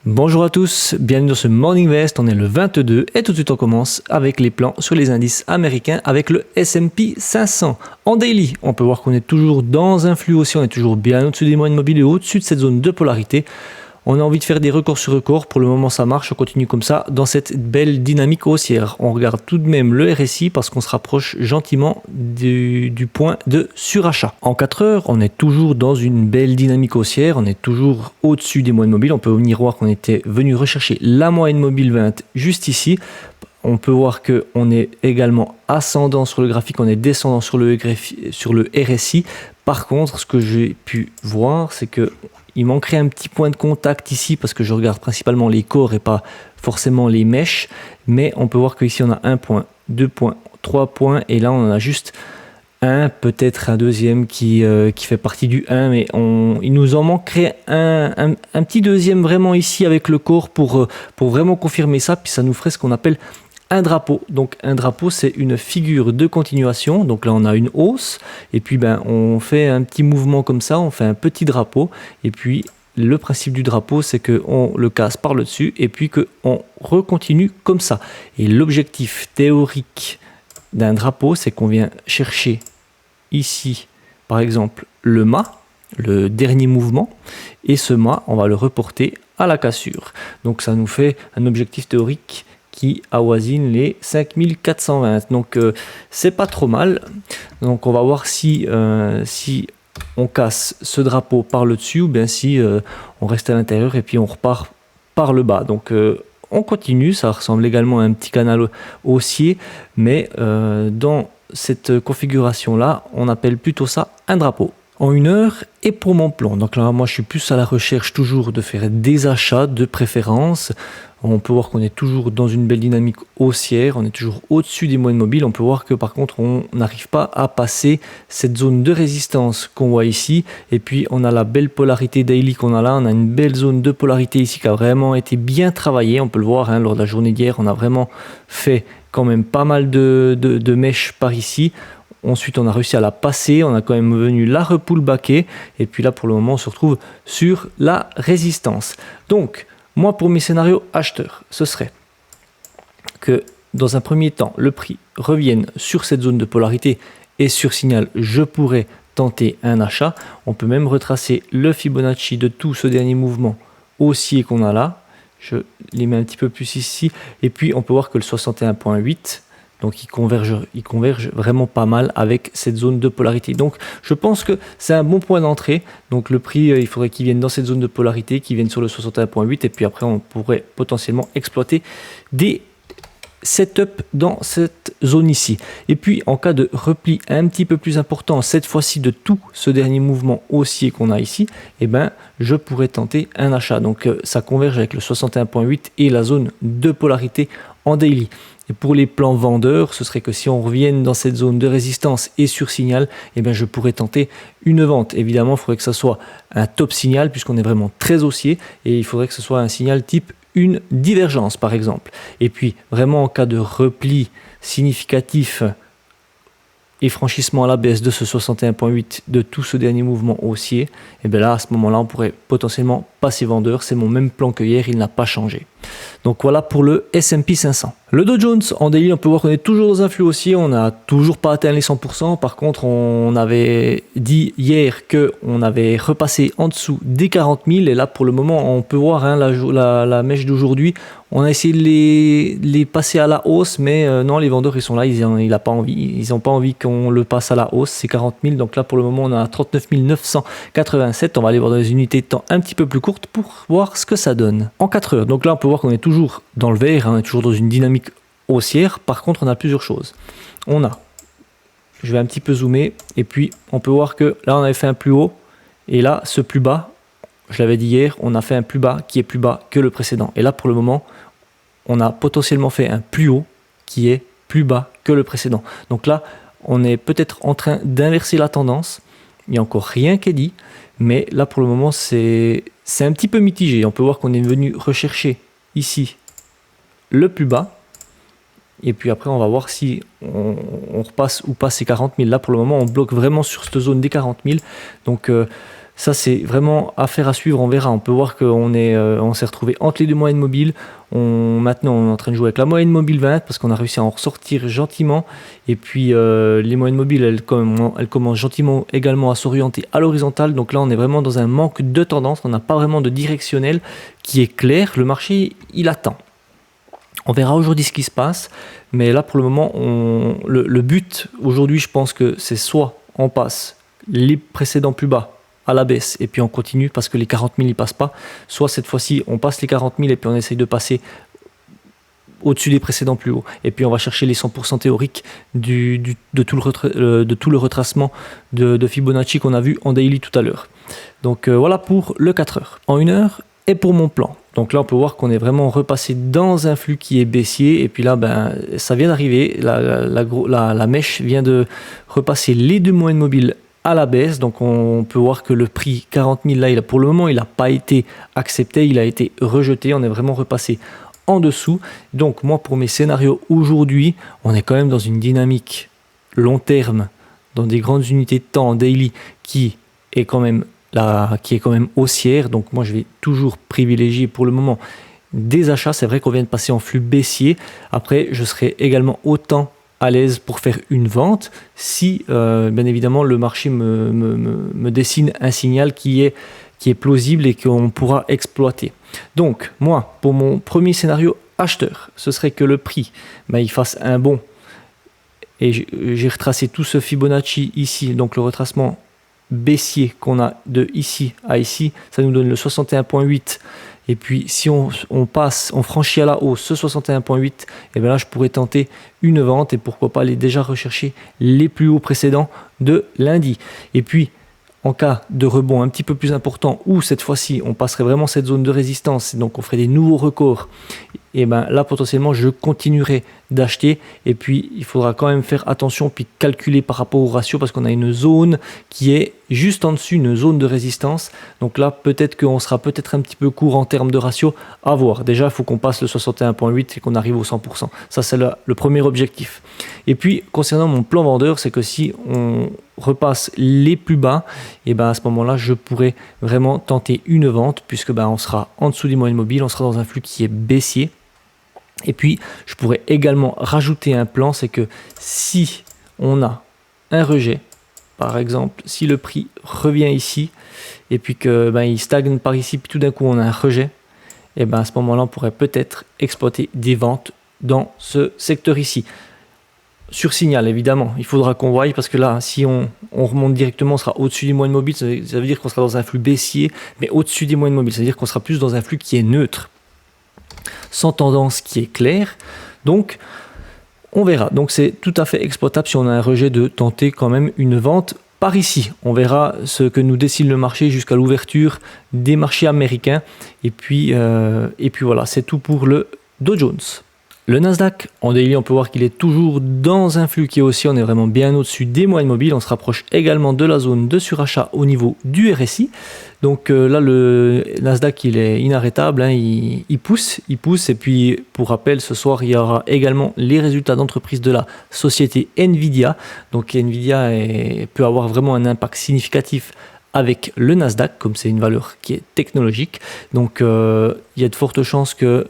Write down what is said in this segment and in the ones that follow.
Bonjour à tous, bienvenue dans ce Morning Vest, on est le 22 et tout de suite on commence avec les plans sur les indices américains avec le S&P 500. En daily, on peut voir qu'on est toujours dans un flux haussier, on est toujours bien au-dessus des moyennes mobiles et au-dessus de cette zone de polarité. On a envie de faire des records sur records, pour le moment ça marche, on continue comme ça dans cette belle dynamique haussière. On regarde tout de même le RSI parce qu'on se rapproche gentiment du point de surachat. En 4 heures, on est toujours dans une belle dynamique haussière, on est toujours au-dessus des moyennes mobiles. On peut venir voir qu'on était venu rechercher la moyenne mobile 20 juste ici. On peut voir qu'on est également ascendant sur le graphique, on est descendant sur le RSI. Par contre, ce que j'ai pu voir, c'est que il manquerait un petit point de contact ici parce que je regarde principalement les corps et pas forcément les mèches. Mais on peut voir qu'ici on a 1 point, 2 points, 3 points et là on en a juste un, peut-être un deuxième qui fait partie du 1, mais il nous en manquerait un petit deuxième vraiment ici avec le corps pour vraiment confirmer ça, puis ça nous ferait ce qu'on appelle un drapeau. Donc un drapeau, c'est une figure de continuation. Donc là on a une hausse et puis on fait un petit mouvement comme ça, on fait un petit drapeau et puis le principe du drapeau, c'est qu'on le casse par le dessus et puis qu'on recontinue comme ça. Et l'objectif théorique d'un drapeau, c'est qu'on vient chercher ici par exemple le mât, le dernier mouvement, et ce mât on va le reporter à la cassure. Donc ça nous fait un objectif théorique qui avoisine les 5420. Donc c'est pas trop mal. Donc on va voir si on casse ce drapeau par le dessus ou bien si on reste à l'intérieur et puis on repart par le bas. Donc on continue, ça ressemble également à un petit canal haussier, mais dans cette configuration là on appelle plutôt ça un drapeau. En 1 heure et pour mon plan. Donc là, moi, je suis plus à la recherche toujours de faire des achats de préférence. On peut voir qu'on est toujours dans une belle dynamique haussière. On est toujours au-dessus des moyennes mobiles. On peut voir que par contre, on n'arrive pas à passer cette zone de résistance qu'on voit ici. Et puis, on a la belle polarité daily qu'on a là. On a une belle zone de polarité ici qui a vraiment été bien travaillée. On peut le voir lors de la journée d'hier. On a vraiment fait quand même pas mal de mèches par ici. Ensuite, on a réussi à la passer, on a quand même venu la repullbacker, et puis là, pour le moment, on se retrouve sur la résistance. Donc, moi, pour mes scénarios acheteurs, ce serait que, dans un premier temps, le prix revienne sur cette zone de polarité, et sur signal, je pourrais tenter un achat. On peut même retracer le Fibonacci de tout ce dernier mouvement haussier qu'on a là. Je les mets un petit peu plus ici, et puis on peut voir que le 61,8, donc il converge vraiment pas mal avec cette zone de polarité. Donc je pense que c'est un bon point d'entrée. Donc le prix, il faudrait qu'il vienne dans cette zone de polarité, qu'il vienne sur le 61,8 et puis après on pourrait potentiellement exploiter des setup dans cette zone ici. Et puis en cas de repli un petit peu plus important, cette fois-ci de tout ce dernier mouvement haussier qu'on a ici, je pourrais tenter un achat. Donc ça converge avec le 61,8 et la zone de polarité en daily. Et pour les plans vendeurs, ce serait que si on revienne dans cette zone de résistance et sur signal, je pourrais tenter une vente. Évidemment, il faudrait que ce soit un top signal puisqu'on est vraiment très haussier et il faudrait que ce soit un signal type une divergence par exemple. Et puis vraiment en cas de repli significatif et franchissement à la baisse de ce 61,8 de tout ce dernier mouvement haussier, là à ce moment-là on pourrait potentiellement passer vendeur. C'est mon même plan que hier, il n'a pas changé. Donc voilà pour le S&P 500. Le Dow Jones en daily, on peut voir qu'on est toujours dans un flux haussier, on n'a toujours pas atteint les 100%. Par contre, on avait dit hier qu'on avait repassé en dessous des 40 000 et là pour le moment on peut voir la mèche d'aujourd'hui. On a essayé de les passer à la hausse, mais non, les vendeurs ils sont là, ils n'ont pas envie qu'on le passe à la hausse, c'est 40 000. Donc là pour le moment on a 39 987. On va aller voir dans les unités de temps un petit peu plus courtes pour voir ce que ça donne. En 4 heures, donc là on peut voir qu'on est toujours dans le vert, on est toujours dans une dynamique haussière. Par contre on a plusieurs choses. Je vais un petit peu zoomer et puis on peut voir que là on avait fait un plus haut et là ce plus bas, je l'avais dit hier, on a fait un plus bas qui est plus bas que le précédent. Et là pour le moment on a potentiellement fait un plus haut qui est plus bas que le précédent. Donc là on est peut-être en train d'inverser la tendance. Il n'y a encore rien qui est dit, mais là pour le moment c'est un petit peu mitigé. On peut voir qu'on est venu rechercher ici le plus bas et puis après on va voir si on repasse ou pas ces 40 000. Là pour le moment on bloque vraiment sur cette zone des 40 000. Donc Ça, c'est vraiment affaire à suivre, on verra. On peut voir on s'est retrouvé entre les deux moyennes mobiles. Maintenant, on est en train de jouer avec la moyenne mobile 20 parce qu'on a réussi à en ressortir gentiment. Et puis, les moyennes mobiles, elles commencent gentiment également à s'orienter à l'horizontale. Donc là, on est vraiment dans un manque de tendance. On n'a pas vraiment de directionnel qui est clair. Le marché, il attend. On verra aujourd'hui ce qui se passe. Mais là, pour le moment, le but aujourd'hui, je pense que c'est soit on passe les précédents plus bas à la baisse et puis on continue parce que les 40 000 ils passent pas, soit cette fois-ci on passe les 40 000 et puis on essaye de passer au-dessus des précédents plus hauts et puis on va chercher les 100% théoriques de tout le retracement de Fibonacci qu'on a vu en daily tout à l'heure. Donc voilà pour le 4 heures. En 1 heure et pour mon plan. Donc là on peut voir qu'on est vraiment repassé dans un flux qui est baissier et puis là ça vient d'arriver, la mèche vient de repasser les deux moyennes mobiles à la baisse, donc on peut voir que le prix 40 000 là, pour le moment il n'a pas été accepté, il a été rejeté, on est vraiment repassé en dessous. Donc moi pour mes scénarios aujourd'hui, on est quand même dans une dynamique long terme, dans des grandes unités de temps en daily qui est quand même haussière, donc moi je vais toujours privilégier pour le moment des achats. C'est vrai qu'on vient de passer en flux baissier, après je serai également autant à l'aise pour faire une vente si bien évidemment le marché me dessine un signal qui est plausible et qu'on pourra exploiter. Donc moi pour mon premier scénario acheteur, ce serait que le prix il fasse un bond et j'ai retracé tout ce Fibonacci ici, donc le retracement baissier qu'on a de ici à ici, ça nous donne le 61.8. Et puis si on franchit à la hausse ce 61.8, et bien là je pourrais tenter une vente et pourquoi pas aller déjà rechercher les plus hauts précédents de lundi. Et puis en cas de rebond un petit peu plus important où cette fois-ci on passerait vraiment cette zone de résistance, donc on ferait des nouveaux records, et ben là potentiellement je continuerai d'acheter. Et puis il faudra quand même faire attention puis calculer par rapport au ratio parce qu'on a une zone qui est juste en dessus, une zone de résistance. Donc là peut-être qu'on sera peut-être un petit peu court en termes de ratio à voir. Déjà il faut qu'on passe le 61.8 et qu'on arrive au 100%. Ça c'est le premier objectif. Et puis concernant mon plan vendeur, c'est que si on repasse les plus bas, et ben à ce moment-là je pourrais vraiment tenter une vente puisque on sera en dessous des moyennes mobiles, on sera dans un flux qui est baissier. Et puis je pourrais également rajouter un plan, c'est que si on a un rejet, par exemple si le prix revient ici et puis que il stagne par ici puis tout d'un coup on a un rejet, et à ce moment-là on pourrait peut-être exploiter des ventes dans ce secteur ici. Sur signal évidemment, il faudra qu'on voie parce que là si on remonte directement on sera au-dessus des moyennes mobiles, ça veut dire qu'on sera dans un flux baissier, mais au-dessus des moyennes mobiles, ça veut dire qu'on sera plus dans un flux qui est neutre, sans tendance qui est claire. Donc on verra, donc c'est tout à fait exploitable si on a un rejet de tenter quand même une vente par ici. On verra ce que nous dessine le marché jusqu'à l'ouverture des marchés américains et puis voilà, c'est tout pour le Dow Jones. Le Nasdaq, en daily, on peut voir qu'il est toujours dans un flux qui est haussier. On est vraiment bien au-dessus des moyennes mobiles. On se rapproche également de la zone de surachat au niveau du RSI. Donc là, le Nasdaq, il est inarrêtable. Il pousse. Et puis, pour rappel, ce soir, il y aura également les résultats d'entreprise de la société Nvidia. Donc Nvidia peut avoir vraiment un impact significatif avec le Nasdaq, comme c'est une valeur qui est technologique. Donc il y a de fortes chances que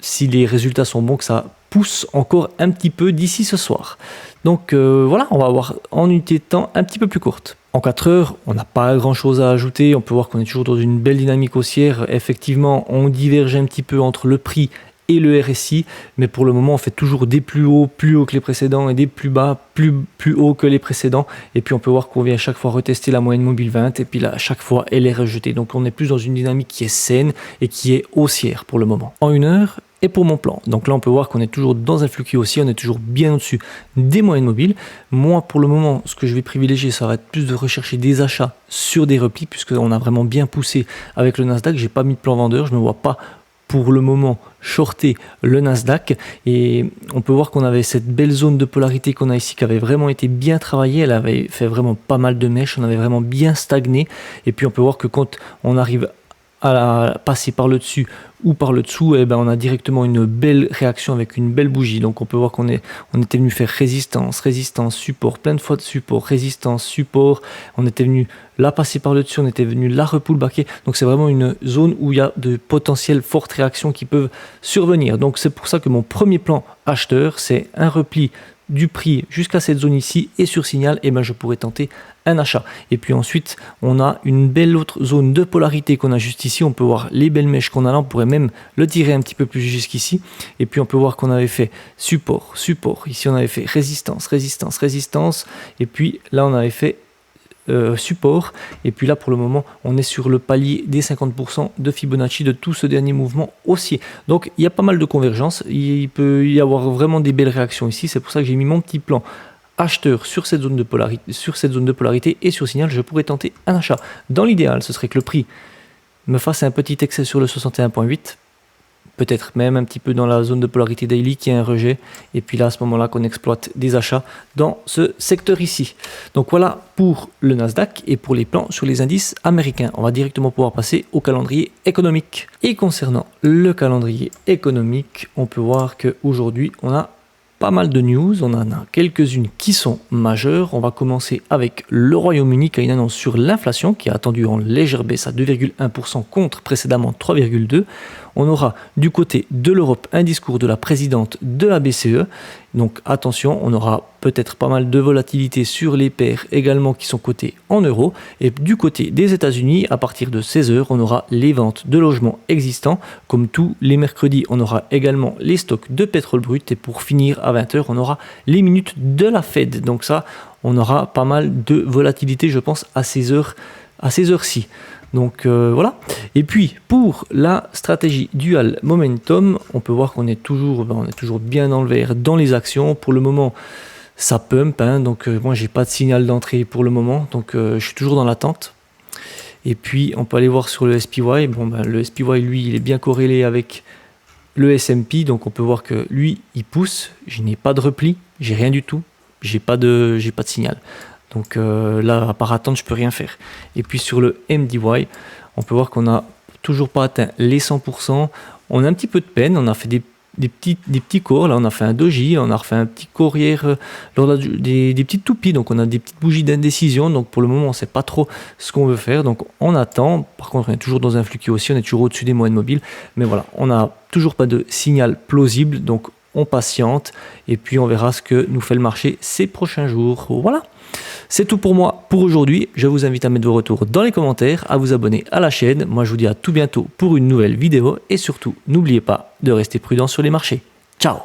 si les résultats sont bons, que ça pousse encore un petit peu d'ici ce soir. Donc voilà, on va avoir en unité de temps un petit peu plus courte. En 4 heures, on n'a pas grand chose à ajouter. On peut voir qu'on est toujours dans une belle dynamique haussière. Effectivement, on diverge un petit peu entre le prix et le RSI, mais pour le moment on fait toujours des plus hauts que les précédents et des plus bas plus hauts que les précédents. Et puis on peut voir qu'on vient à chaque fois retester la moyenne mobile 20 et puis là à chaque fois elle est rejetée. Donc on est plus dans une dynamique qui est saine et qui est haussière pour le moment. En 1 heure, et pour mon plan, donc là on peut voir qu'on est toujours dans un flux qui est haussier, on est toujours bien au-dessus des moyennes mobiles. Moi pour le moment, ce que je vais privilégier, ça va être plus de rechercher des achats sur des replis, puisqu'on a vraiment bien poussé avec le Nasdaq. J'ai pas mis de plan vendeur, je ne me vois pas pour le moment shorter le Nasdaq. Et on peut voir qu'on avait cette belle zone de polarité qu'on a ici qui avait vraiment été bien travaillée. Elle avait fait vraiment pas mal de mèches, on avait vraiment bien stagné. Et puis on peut voir que quand on arrive passer par le dessus ou par le dessous, et ben on a directement une belle réaction avec une belle bougie. Donc on peut voir qu'on était venu faire résistance, support, plein de fois de support, résistance, support. On était venu là passer par le dessus, on était venu là repullbacker. Donc c'est vraiment une zone où il y a de potentielles fortes réactions qui peuvent survenir. Donc c'est pour ça que mon premier plan acheteur, c'est un repli du prix jusqu'à cette zone ici, et sur signal, et ben je pourrais tenter un achat. Et puis ensuite, on a une belle autre zone de polarité qu'on a juste ici. On peut voir les belles mèches qu'on a là. On pourrait même le tirer un petit peu plus jusqu'ici. Et puis on peut voir qu'on avait fait support, support. Ici, on avait fait résistance, résistance, résistance. Et puis là, on avait fait support. Et puis là, pour le moment, on est sur le palier des 50% de Fibonacci de tout ce dernier mouvement haussier. Donc, il y a pas mal de convergence. Il peut y avoir vraiment des belles réactions ici. C'est pour ça que j'ai mis mon petit plan acheteur sur cette zone de polarité, et sur signal, je pourrais tenter un achat. Dans l'idéal, ce serait que le prix me fasse un petit excès sur le 61.8, peut-être même un petit peu dans la zone de polarité daily qui est un rejet, et puis là, à ce moment-là, qu'on exploite des achats dans ce secteur ici. Donc voilà pour le Nasdaq et pour les plans sur les indices américains. On va directement pouvoir passer au calendrier économique. Et concernant le calendrier économique, on peut voir qu'aujourd'hui, on a pas mal de news, on en a quelques-unes qui sont majeures. On va commencer avec le Royaume-Uni qui a une annonce sur l'inflation qui a attendu en légère baisse à 2,1% contre précédemment 3,2%. On aura du côté de l'Europe un discours de la présidente de la BCE. Donc attention, on aura peut-être pas mal de volatilité sur les paires également qui sont cotées en euros. Et du côté des États-Unis, à partir de 16h, on aura les ventes de logements existants. Comme tous les mercredis, on aura également les stocks de pétrole brut. Et pour finir, à 20h, on aura les minutes de la Fed. Donc ça, on aura pas mal de volatilité, je pense, à ces heures-ci. Donc voilà. Et puis pour la stratégie dual momentum, on peut voir qu'on est toujours bien dans le vert dans les actions. Pour le moment, ça pump, hein, donc moi j'ai pas de signal d'entrée pour le moment, donc je suis toujours dans l'attente. Et puis on peut aller voir sur le SPY. Bon, ben, le SPY, lui, il est bien corrélé avec le S&P, donc on peut voir que lui, il pousse. Je n'ai pas de repli, j'ai rien du tout, j'ai pas de signal. Donc là, à part attendre, je peux rien faire. Et puis sur le MDY, on peut voir qu'on n'a toujours pas atteint les 100%. On a un petit peu de peine, on a fait des petits cours. Là, on a fait un doji, on a refait un petit cours hier, lors des petites toupies. Donc on a des petites bougies d'indécision. Donc pour le moment, on ne sait pas trop ce qu'on veut faire. Donc on attend. Par contre, on est toujours dans un flux qui aussi, on est toujours au-dessus des moyennes mobiles. Mais voilà, on n'a toujours pas de signal plausible. Donc on patiente et puis on verra ce que nous fait le marché ces prochains jours. Voilà. C'est tout pour moi pour aujourd'hui. Je vous invite à mettre vos retours dans les commentaires, à vous abonner à la chaîne. Moi, je vous dis à tout bientôt pour une nouvelle vidéo et surtout, n'oubliez pas de rester prudent sur les marchés. Ciao!